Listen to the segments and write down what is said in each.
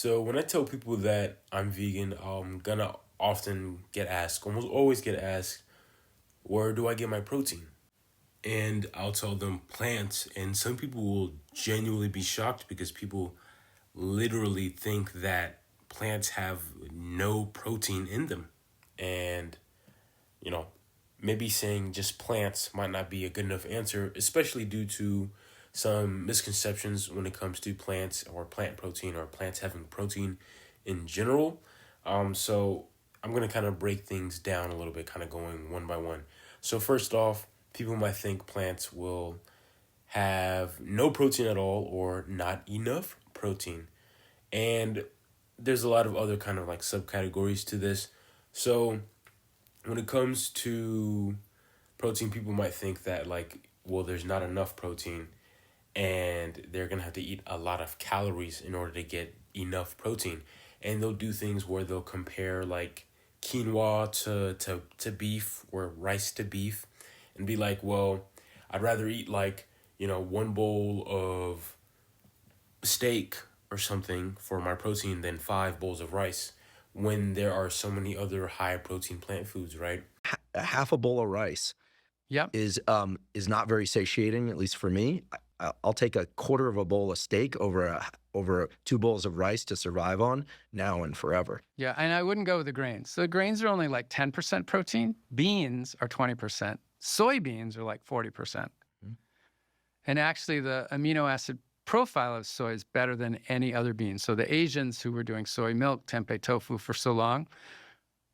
So when I tell people that I'm vegan, I'm gonna often get asked, almost always get asked, where do I get my protein? And I'll tell them plants, and some people will genuinely be shocked because people literally think that plants have no protein in them. And, you know, maybe saying just plants might not be a good enough answer, especially due to some misconceptions when it comes to plants or plant protein or plants having protein in general. So I'm going to kind of break things down a little bit, kind of going one by one. So, first off, people might think plants will have no protein at all or not enough protein. And there's a lot of other kind of like subcategories to this. So, when it comes to protein, people might think that like, well, there's not enough protein and they're gonna have to eat a lot of calories in order to get enough protein. And they'll do things where they'll compare like quinoa to beef or rice to beef and be like, well, I'd rather eat like, one bowl of steak or something for my protein than 5 bowls of rice when there are so many other high protein plant foods, right? A half a bowl of rice Yep. is not very satiating, at least for me. I'll take a quarter of a bowl of steak over 2 bowls of rice to survive on now and forever. Yeah, and I wouldn't go with the grains. So the grains are only like 10% protein. Beans are 20%. Soybeans are like 40%. Mhm. And actually, the amino acid profile of soy is better than any other bean. So the Asians who were doing soy milk, tempeh tofu for so long,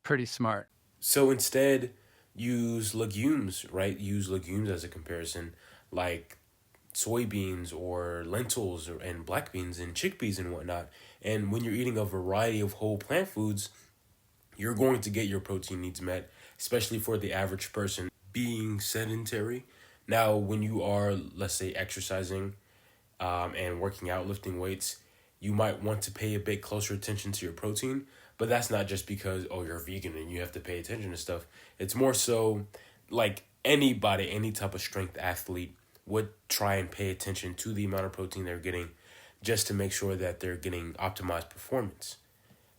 pretty smart. So instead, use legumes, right? Use legumes as a comparison, like soybeans or lentils and black beans and chickpeas and whatnot. And when you're eating a variety of whole plant foods, you're going to get your protein needs met, especially for the average person being sedentary. Now, when you are, let's say, exercising and working out, lifting weights, you might want to pay a bit closer attention to your protein. But that's not just because, oh, you're vegan and you have to pay attention to stuff. It's more so like anybody, any type of strength athlete would try and pay attention to the amount of protein they're getting just to make sure that they're getting optimized performance.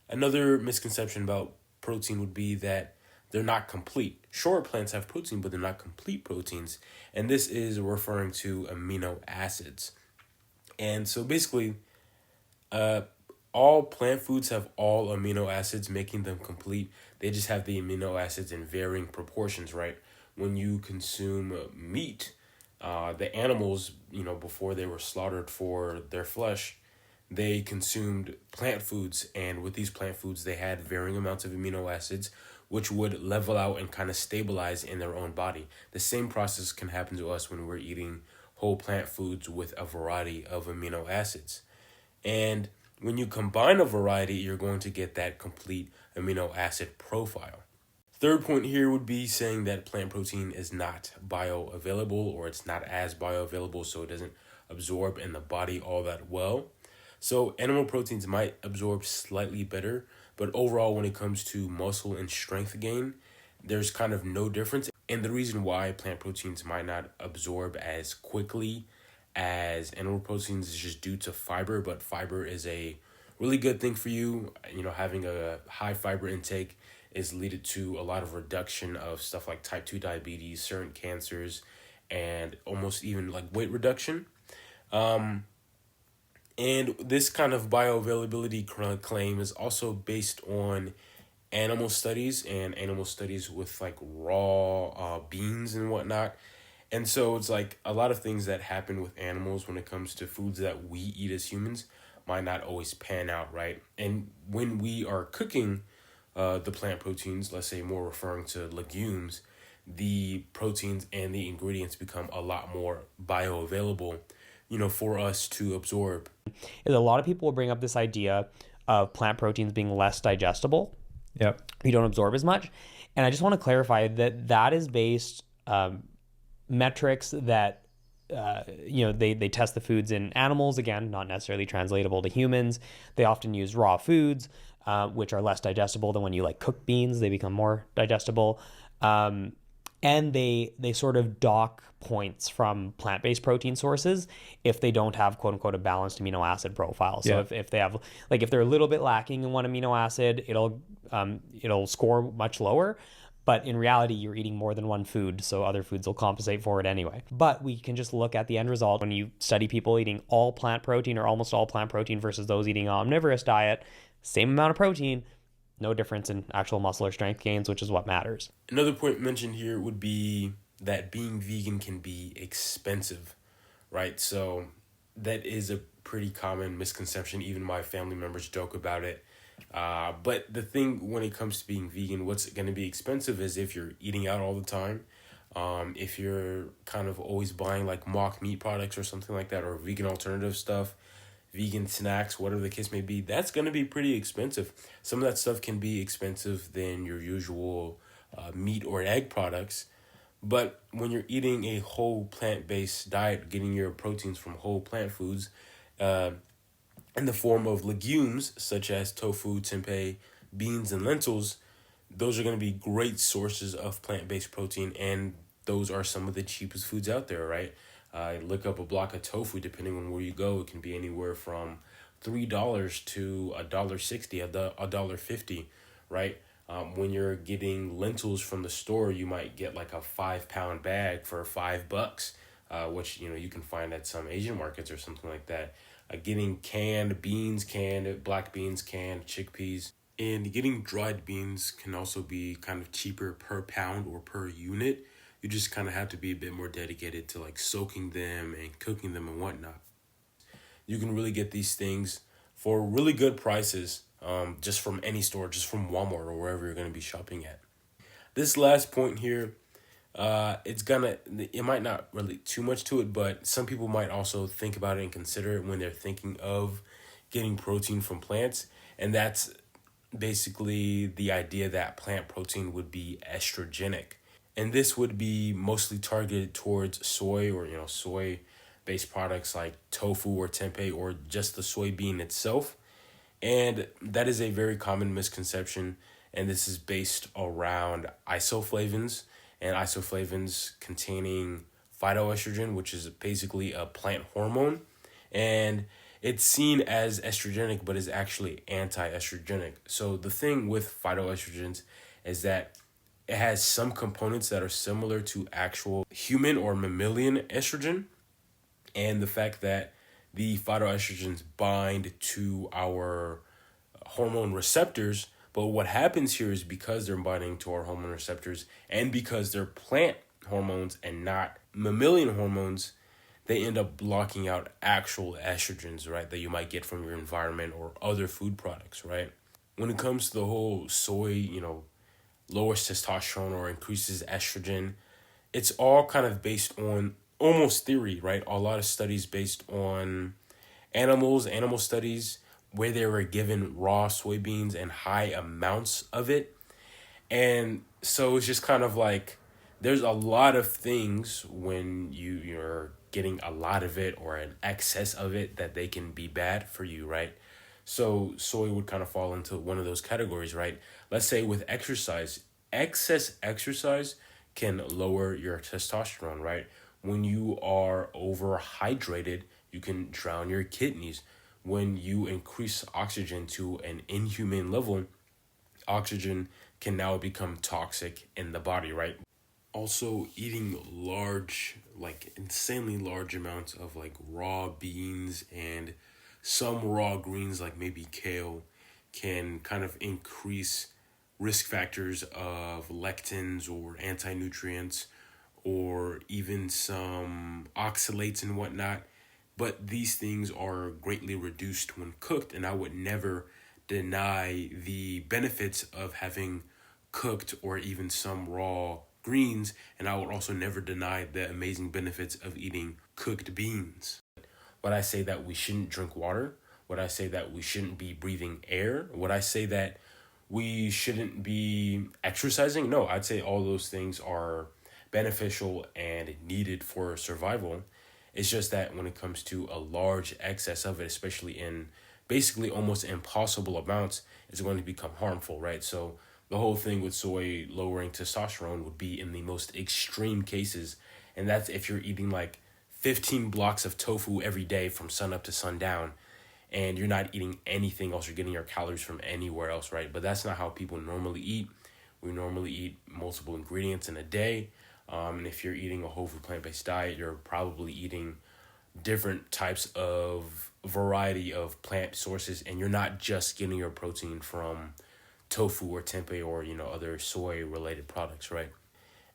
Another misconception about protein would be that they're not complete. Sure, plants have protein, but they're not complete proteins. And this is referring to amino acids. And so basically, uh, all plant foods have all amino acids, making them complete. They just have the amino acids in varying proportions, right? When you consume meat, the animals, before they were slaughtered for their flesh, they consumed plant foods. And with these plant foods, they had varying amounts of amino acids, which would level out and kind of stabilize in their own body. The same process can happen to us when we're eating whole plant foods with a variety of amino acids. And when you combine a variety, you're going to get that complete amino acid profile. Third point here would be saying that plant protein is not bioavailable or it's not as bioavailable, so it doesn't absorb in the body all that well. So animal proteins might absorb slightly better, but overall when it comes to muscle and strength gain, there's kind of no difference. And the reason why plant proteins might not absorb as quickly as animal proteins is just due to fiber, but fiber is a really good thing for you. Having a high fiber intake is leaded to a lot of reduction of stuff like type 2 diabetes, certain cancers, and almost even like weight reduction. And this kind of bioavailability claim is also based on animal studies and animal studies with like raw beans and whatnot. And so it's like a lot of things that happen with animals when it comes to foods that we eat as humans might not always pan out, right? And when we are cooking the plant proteins, let's say more referring to legumes, the proteins and the ingredients become a lot more bioavailable, for us to absorb. Is a lot of people will bring up this idea of plant proteins being less digestible. Yep. You don't absorb as much. And I just want to clarify that that is based metrics that they test the foods in animals, again, not necessarily translatable to humans. They often use raw foods, which are less digestible than when you like cook beans. They become more digestible. and they sort of dock points from plant-based protein sources if they don't have quote unquote a balanced amino acid profile. So if they have, like, if they're a little bit lacking in one amino acid, it'll score much lower. But in reality, you're eating more than one food, so other foods will compensate for it anyway. But we can just look at the end result when you study people eating all plant protein or almost all plant protein versus those eating an omnivorous diet, same amount of protein, no difference in actual muscle or strength gains, which is what matters. Another point mentioned here would be that being vegan can be expensive, right? So that is a pretty common misconception. Even my family members joke about it. But the thing when it comes to being vegan, what's going to be expensive is if you're eating out all the time, if you're kind of always buying like mock meat products or something like that, or vegan alternative stuff, vegan snacks, whatever the case may be, that's going to be pretty expensive. Some of that stuff can be expensive than your usual meat or egg products. But when you're eating a whole plant-based diet, getting your proteins from whole plant foods, in the form of legumes such as tofu, tempeh, beans, and lentils, those are going to be great sources of plant-based protein, and those are some of the cheapest foods out there, right? Look up a block of tofu, depending on where you go, it can be anywhere from $3 to $1.60, $1.50, right? When you're getting lentils from the store, you might get like a 5-pound bag for $5, which you can find at some Asian markets or something like that. Getting canned beans, canned black beans, canned chickpeas, and getting dried beans can also be kind of cheaper per pound or per unit. You just kind of have to be a bit more dedicated to like soaking them and cooking them and whatnot. You can really get these things for really good prices, just from any store, just from Walmart or wherever you're going to be shopping at. This last point here, it might not relate too much to it, but some people might also think about it and consider it when they're thinking of getting protein from plants. And that's basically the idea that plant protein would be estrogenic. And this would be mostly targeted towards soy or, soy-based products like tofu or tempeh or just the soybean itself. And that is a very common misconception. And this is based around isoflavones and isoflavones containing phytoestrogen, which is basically a plant hormone. And it's seen as estrogenic, but is actually anti-estrogenic. So the thing with phytoestrogens is that it has some components that are similar to actual human or mammalian estrogen. And the fact that the phytoestrogens bind to our hormone receptors. But what happens here is because they're binding to our hormone receptors and because they're plant hormones and not mammalian hormones, they end up blocking out actual estrogens, right, that you might get from your environment or other food products, right? When it comes to the whole soy, lowers testosterone or increases estrogen, it's all kind of based on almost theory, right? A lot of studies based on animal studies where they were given raw soybeans and high amounts of it. And so it's just kind of like there's a lot of things when you're getting a lot of it or an excess of it that they can be bad for you, right? So soy would kind of fall into one of those categories, right? Let's say with exercise, excess exercise can lower your testosterone, right? When you are overhydrated, you can drown your kidneys. When you increase oxygen to an inhumane level, oxygen can now become toxic in the body, right? Also, eating insanely large amounts of raw beans and some raw greens like maybe kale can kind of increase risk factors of lectins or anti-nutrients or even some oxalates and whatnot. But these things are greatly reduced when cooked, and I would never deny the benefits of having cooked or even some raw greens, and I would also never deny the amazing benefits of eating cooked beans. Would I say that we shouldn't drink water? Would I say that we shouldn't be breathing air? Would I say that we shouldn't be exercising? No, I'd say all those things are beneficial and needed for survival. It's just that when it comes to a large excess of it, especially in basically almost impossible amounts, it's going to become harmful, right? So the whole thing with soy lowering testosterone would be in the most extreme cases. And that's if you're eating like 15 blocks of tofu every day from sun up to sundown, and you're not eating anything else. You're getting your calories from anywhere else, right? But that's not how people normally eat. We normally eat multiple ingredients in a day. And if you're eating a whole food plant-based diet, you're probably eating different types of variety of plant sources, and you're not just getting your protein from tofu or tempeh or, you know, other soy related products, right?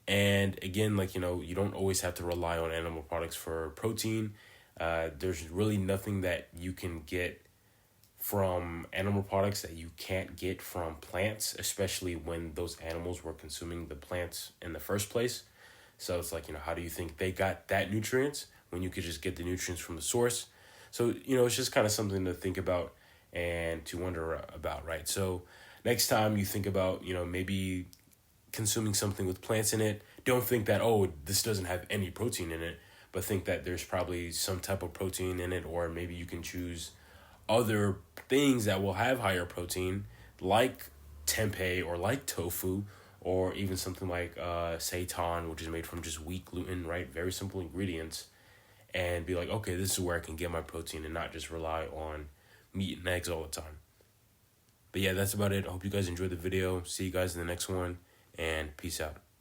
And again, like, you know, you don't always have to rely on animal products for protein. There's really nothing that you can get from animal products that you can't get from plants, especially when those animals were consuming the plants in the first place. So it's like, you know, how do you think they got that nutrients when you could just get the nutrients from the source? So, you know, it's just kind of something to think about and to wonder about, right? So next time you think about, you know, maybe consuming something with plants in it, don't think that, oh, this doesn't have any protein in it, but think that there's probably some type of protein in it, or maybe you can choose other things that will have higher protein, like tempeh or like tofu, or even something like seitan, which is made from just wheat gluten, right? Very simple ingredients, and be like, okay, this is where I can get my protein and not just rely on meat and eggs all the time. But yeah, that's about it. I hope you guys enjoyed the video. See you guys in the next one, and peace out.